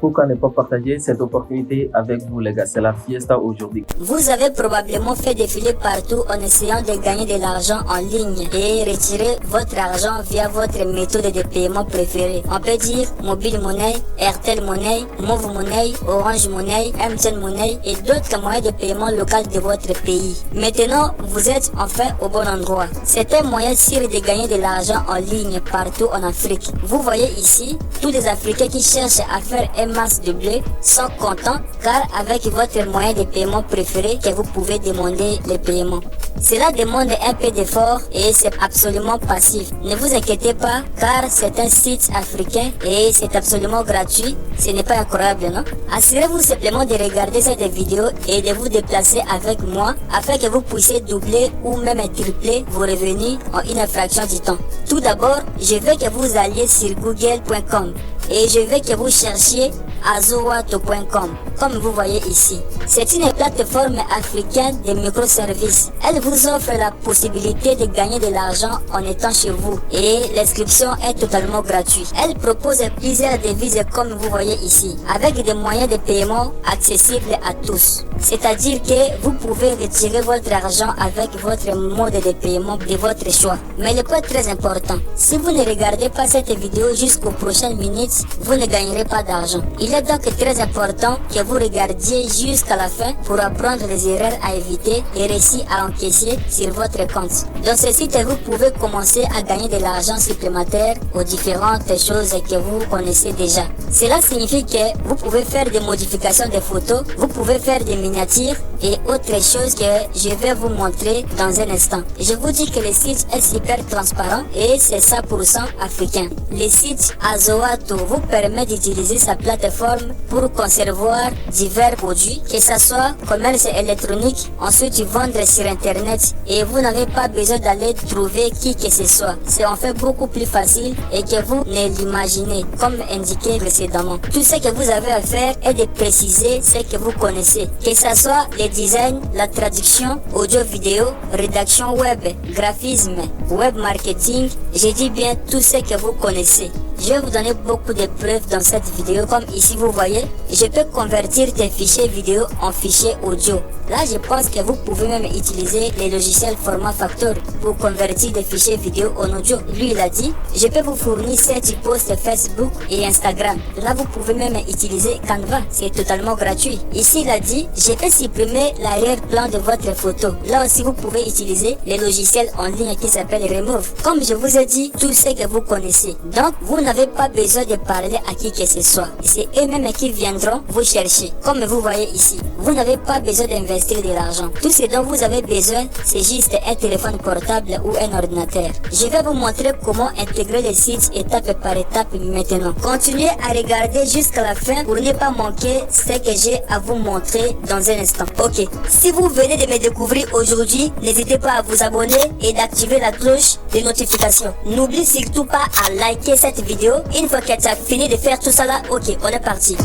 Pourquoi ne pas partager cette opportunité avec vous les gars? C'est la fiesta aujourd'hui. Vous avez probablement fait défiler partout en essayant de gagner de l'argent en ligne et retirer votre argent via votre méthode de paiement préférée. On peut dire Mobile Money, Airtel Money, Move Money, Orange Money, MTN Money et d'autres moyens de paiement local de votre pays. Maintenant, vous êtes enfin au bon endroit. C'est un moyen sûr de gagner de l'argent en ligne partout en Afrique. Vous voyez ici, tous les Africains qui cherchent à faire un masse de blé sont contents car avec votre moyen de paiement préféré que vous pouvez demander le paiement. Cela demande un peu d'effort et c'est absolument passif. Ne vous inquiétez pas car c'est un site africain et c'est absolument gratuit. Ce n'est pas incroyable, non? Assurez-vous simplement de regarder cette vidéo et de vous déplacer avec moi afin que vous puissiez doubler ou même tripler vos revenus en une fraction du temps. Tout d'abord, je veux que vous alliez sur google.com et je veux que vous cherchiez azowato.com comme vous voyez ici. C'est une plateforme africaine de microservices. Elle vous offre la possibilité de gagner de l'argent en étant chez vous et l'inscription est totalement gratuite. Elle propose plusieurs devises comme vous voyez ici avec des moyens de paiement accessibles à tous. C'est-à-dire que vous pouvez retirer votre argent avec votre mode de paiement de votre choix. Mais le point très important, si vous ne regardez pas cette vidéo jusqu'aux prochaines minutes, vous ne gagnerez pas d'argent. Il est donc très important que vous regardiez jusqu'à la fin pour apprendre les erreurs à éviter et réussir à encaisser sur votre compte. Dans ce site, vous pouvez commencer à gagner de l'argent supplémentaire aux différentes choses que vous connaissez déjà. Cela signifie que vous pouvez faire des modifications de photos, vous pouvez faire des miniatures et autres choses que je vais vous montrer dans un instant. Je vous dis que le site est super transparent et c'est 100% africain. Le site Azowato vous permet d'utiliser sa plateforme pour concevoir divers produits, que ce soit commerce électronique, ensuite vendre sur internet et vous n'avez pas besoin d'aller trouver qui que ce soit. C'est en fait beaucoup plus facile et que vous ne l'imaginez comme indiqué précédemment. Tout ce que vous avez à faire est de préciser ce que vous connaissez, que ce soit le design, la traduction, audio-vidéo, rédaction web, graphisme, web marketing, je dis bien tout ce que vous connaissez. Je vais vous donner beaucoup de preuves dans cette vidéo. Comme ici vous voyez, je peux convertir des fichiers vidéo en fichiers audio. Là je pense que vous pouvez même utiliser les logiciels format factor pour convertir des fichiers vidéo en audio. Lui il a dit, je peux vous fournir 7 posts Facebook et Instagram. Là vous pouvez même utiliser Canva, c'est totalement gratuit. Ici il a dit, je peux supprimer l'arrière-plan de votre photo. Là aussi vous pouvez utiliser les logiciels en ligne qui s'appelle Remove. Comme je vous ai dit, tout ce que vous connaissez. Donc vous n'avez pas besoin de parler à qui que ce soit. C'est eux-mêmes qui viendront vous chercher. Comme vous voyez ici, vous n'avez pas besoin d'investir de l'argent. Tout ce dont vous avez besoin, c'est juste un téléphone portable ou un ordinateur. Je vais vous montrer comment intégrer le site étape par étape maintenant. Continuez à regarder jusqu'à la fin pour ne pas manquer ce que j'ai à vous montrer dans un instant. Ok, si vous venez de me découvrir aujourd'hui, n'hésitez pas à vous abonner et d'activer la cloche de notification. N'oublie surtout pas à liker cette vidéo. Une fois que tu as fini de faire tout ça là, ok, on est parti.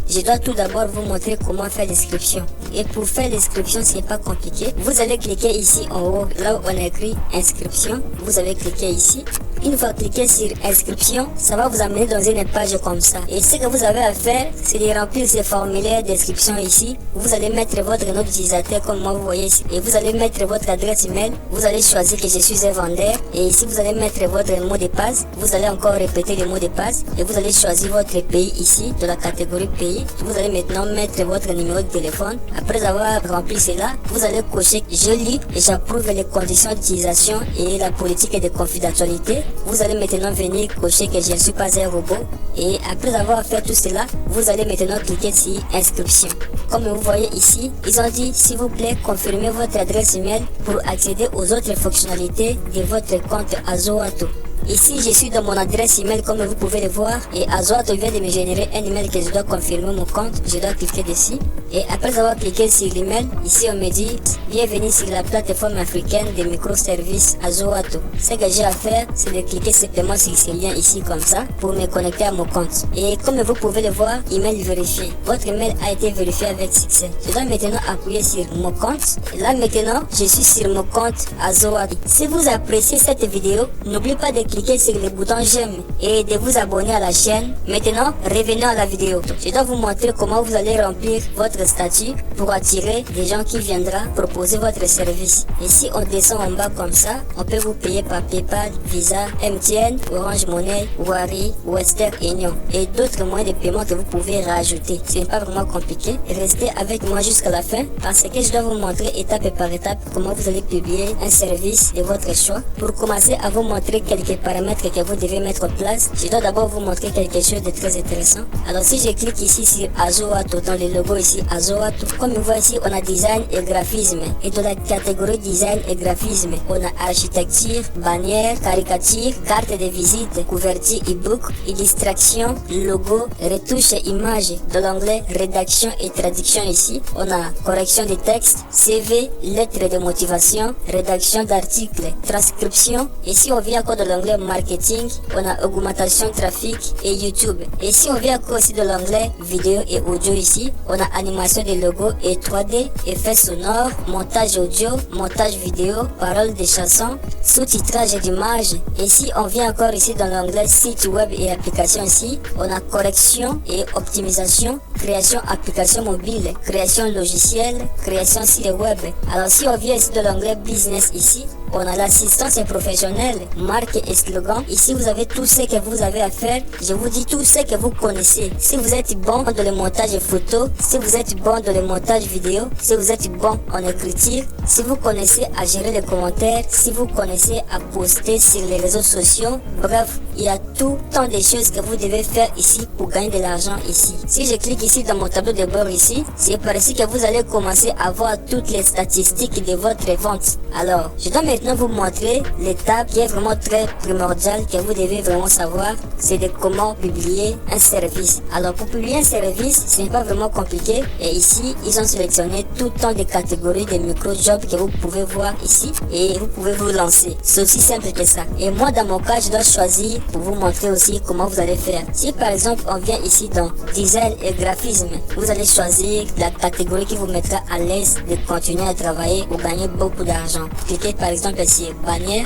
Je dois tout d'abord vous montrer comment faire l'inscription. Et pour faire l'inscription, c'est pas compliqué. Vous allez cliquer ici en haut, là où on a écrit inscription. Vous allez cliquer ici. Une fois cliqué sur inscription, ça va vous amener dans une page comme ça. Et ce que vous avez à faire, c'est de remplir ce formulaire d'inscription ici. Vous allez mettre votre nom d'utilisateur comme moi vous voyez ici. Et vous allez mettre votre adresse email. Vous allez choisir que je suis un vendeur. Et ici vous allez mettre votre mot de passe. Vous allez encore répéter le mot de passe. Et vous allez choisir votre pays ici, de la catégorie pays. Vous allez maintenant mettre votre numéro de téléphone. Après avoir rempli cela, vous allez cocher je lis et j'approuve les conditions d'utilisation et la politique de confidentialité. Vous allez maintenant venir cocher que je ne suis pas un robot. Et après avoir fait tout cela, vous allez maintenant cliquer sur inscription. Comme vous voyez ici, ils ont dit s'il vous plaît confirmez votre adresse email pour accéder aux autres fonctionnalités de votre compte Azowato. Ici, je suis dans mon adresse email comme vous pouvez le voir et Azowato vient de me générer un email que je dois confirmer mon compte. Je dois cliquer dessus. Et après avoir cliqué sur l'email, ici on me dit bienvenue sur la plateforme africaine des microservices Azoato. Ce que j'ai à faire, c'est de cliquer simplement sur ce lien ici comme ça pour me connecter à mon compte. Et comme vous pouvez le voir, email vérifié. Votre email a été vérifié avec succès. Je dois maintenant appuyer sur mon compte. Et là maintenant, je suis sur mon compte Azoato. Si vous appréciez cette vidéo, n'oubliez pas de cliquer sur le bouton j'aime et de vous abonner à la chaîne. Maintenant, revenons à la vidéo. Je dois vous montrer comment vous allez remplir votre statut pour attirer des gens qui viendront proposer votre service. Et si on descend en bas comme ça, on peut vous payer par PayPal, Visa, MTN, Orange Money, Wari, Western Union et d'autres moyens de paiement que vous pouvez rajouter. Ce n'est pas vraiment compliqué. Restez avec moi jusqu'à la fin parce que je dois vous montrer étape par étape comment vous allez publier un service de votre choix. Pour commencer à vous montrer quelques paramètres que vous devez mettre en place, je dois d'abord vous montrer quelque chose de très intéressant. Alors si je clique ici sur Azoato, dans le logo ici Azoato, comme vous voyez ici, on a design et graphisme. Et dans la catégorie design et graphisme, on a architecture, bannière, caricature, carte de visite, couverture e-book, illustration, logo, retouche image. Dans l'onglet rédaction et traduction ici, on a correction des textes, CV, lettres de motivation, rédaction d'articles, transcription. Et si on vient encore de l'onglet marketing, on a augmentation trafic et YouTube. Et si on vient encore aussi de l'onglet vidéo et audio ici, on a animation des logos et 3D, effets sonores, montage audio, montage vidéo, paroles de chansons, sous-titrage d'images. Et si on vient encore ici dans l'onglet site web et application ici, on a correction et optimisation, création application mobile, création logicielle, création site web. Alors si on vient ici dans l'onglet business ici, on a l'assistance professionnelle, marque et slogan. Ici, vous avez tout ce que vous avez à faire. Je vous dis tout ce que vous connaissez. Si vous êtes bon dans le montage photo, si vous êtes bon dans le montage vidéo, si vous êtes bon en écriture, si vous connaissez à gérer les commentaires, si vous connaissez à poster sur les réseaux sociaux, bref, il y a tout tant de choses que vous devez faire ici pour gagner de l'argent ici. Si je clique ici dans mon tableau de bord ici, c'est par ici que vous allez commencer à voir toutes les statistiques de votre vente. Alors, je dois maintenant vous montrer l'étape qui est vraiment très primordiale que vous devez vraiment savoir, c'est de comment publier un service. Alors pour publier un service, ce n'est pas vraiment compliqué et ici ils ont sélectionné tout le temps de catégories de micro-jobs que vous pouvez voir ici et vous pouvez vous lancer. C'est aussi simple que ça. Et moi dans mon cas, je dois choisir pour vous montrer aussi comment vous allez faire. Si par exemple on vient ici dans design et graphisme, vous allez choisir la catégorie qui vous mettra à l'aise de continuer à travailler ou gagner beaucoup d'argent. Cliquez par exemple sur bannière.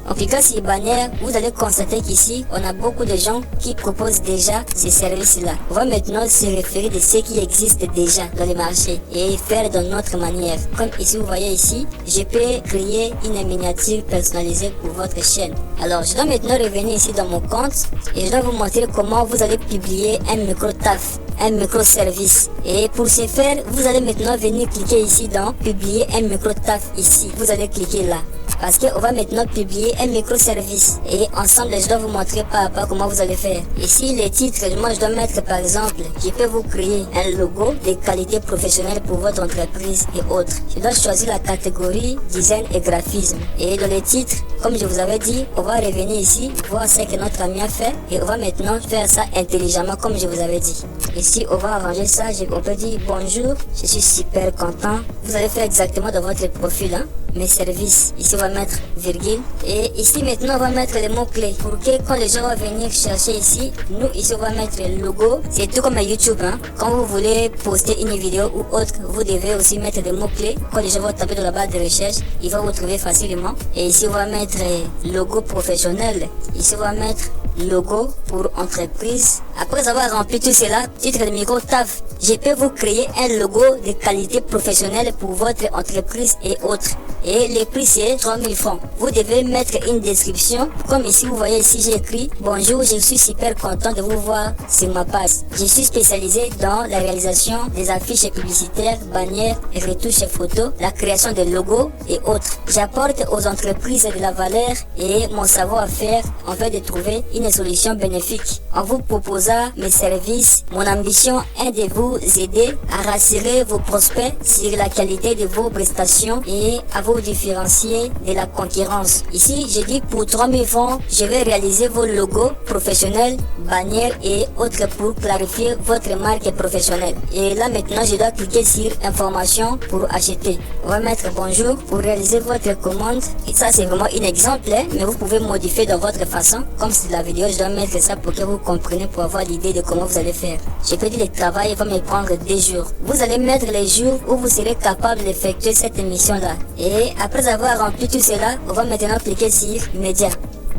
En cliquant sur bannière, vous allez constater qu'ici, on a beaucoup de gens qui proposent déjà ces services-là. On va maintenant se référer de ce qui existe déjà dans le marché et faire de notre manière. Comme ici, vous voyez ici, je peux créer une miniature personnalisée pour votre chaîne. Alors, je dois maintenant revenir ici dans mon compte et je dois vous montrer comment vous allez publier un micro-taf, un microservice. Et pour ce faire, vous allez maintenant venir cliquer ici dans publier un micro-taf ici. Vous allez cliquer là. Parce qu'on va maintenant publier un microservice. Et ensemble, je dois vous montrer pas à pas comment vous allez faire. Ici, les titres, moi je dois mettre par exemple, je peux vous créer un logo de qualité professionnelle pour votre entreprise et autres. Je dois choisir la catégorie design et graphisme. Et dans les titres, comme je vous avais dit, on va revenir ici, voir ce que notre ami a fait. Et on va maintenant faire ça intelligemment comme je vous avais dit. Ici, on va arranger ça. On peut dire bonjour, je suis super content. Vous allez faire exactement dans votre profil, hein, mes services. Ici, on va mettre virgule. Et ici, maintenant, on va mettre les mots-clés pour que quand les gens vont venir chercher ici, nous, ici, on va mettre le logo. C'est tout comme à YouTube, hein. Quand vous voulez poster une vidéo ou autre, vous devez aussi mettre des mots-clés. Quand les gens vont taper dans la barre de recherche, ils vont vous trouver facilement. Et ici, on va mettre logo professionnel. Ici, on va mettre logo pour entreprise. Après avoir rempli tout cela, titre de micro taf, je peux vous créer un logo de qualité professionnelle pour votre entreprise et autres. Et le prix c'est 3000 francs. Vous devez mettre une description. Comme ici, vous voyez ici, j'ai écrit bonjour, je suis super content de vous voir sur ma page. Je suis spécialisé dans la réalisation des affiches publicitaires, bannières, retouches photos, la création de logos et autres. J'apporte aux entreprises de la valeur et mon savoir-faire en fait de trouver une solution bénéfique en vous proposant proposa mes services. Mon ambition est de vous aider à rassurer vos prospects sur la qualité de vos prestations et à vous différencier de la concurrence. Ici, je dis pour 3000 francs, je vais réaliser vos logos professionnels, bannières et autres pour clarifier votre marque professionnelle. Et là maintenant, je dois cliquer sur information pour acheter. On va mettre bonjour pour réaliser votre commande. Et ça, c'est vraiment un exemple, mais vous pouvez modifier dans votre façon. Comme c'est la vidéo, je dois mettre ça pour que vous compreniez, pour avoir l'idée de comment vous allez faire. Je peux dire le travail va me prendre 2 jours. Vous allez mettre les jours où vous serez capable d'effectuer cette mission-là. Et après avoir rempli tout cela, on va maintenant cliquer sur médias.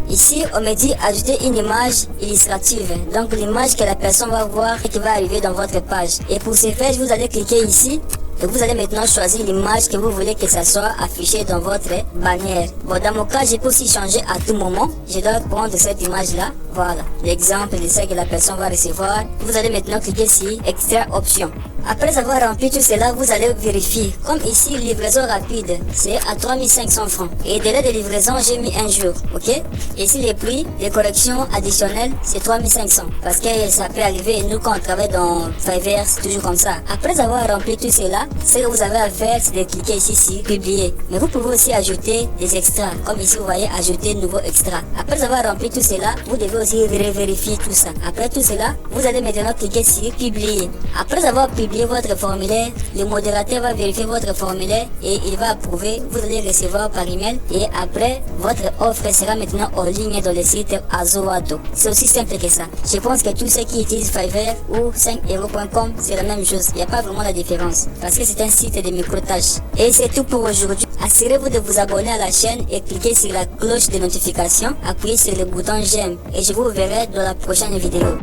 Ici, on me dit ajouter une image illustrative. Donc l'image que la personne va voir et qui va arriver dans votre page. Et pour ce faire, vous allez cliquer ici. Et vous allez maintenant choisir l'image que vous voulez que ça soit affiché dans votre bannière. Bon, dans mon cas, je peux aussi changer à tout moment. Je dois prendre cette image-là. Voilà, l'exemple de ce que la personne va recevoir. Vous allez maintenant cliquer sur Extra Options. Après avoir rempli tout cela, vous allez vérifier. Comme ici, livraison rapide, c'est à 3500 francs. Et délai de livraison, j'ai mis 1 jour, ok? Ici, les prix, les corrections additionnelles, c'est 3500. Parce que ça peut arriver, nous, quand on travaille dans Fiverr, c'est toujours comme ça. Après avoir rempli tout cela, ce que vous avez à faire, c'est de cliquer ici sur Publier. Mais vous pouvez aussi ajouter des extras. Comme ici, vous voyez, ajouter nouveau extra. Après avoir rempli tout cela, vous devez aussi vérifier tout ça. Après tout cela, vous allez maintenant cliquer sur Publier. Après avoir publié votre formulaire, le modérateur va vérifier votre formulaire et il va approuver. Vous allez recevoir par email et après, votre offre sera maintenant en ligne dans le site Azoato. C'est aussi simple que ça. Je pense que tous ceux qui utilisent Fiverr ou 5euros.com, c'est la même chose. Il n'y a pas vraiment la différence parce que c'est un site de micro-tâches. Et c'est tout pour aujourd'hui. Assurez-vous de vous abonner à la chaîne et cliquez sur la cloche de notification. Appuyez sur le bouton j'aime et je vous verrai dans la prochaine vidéo.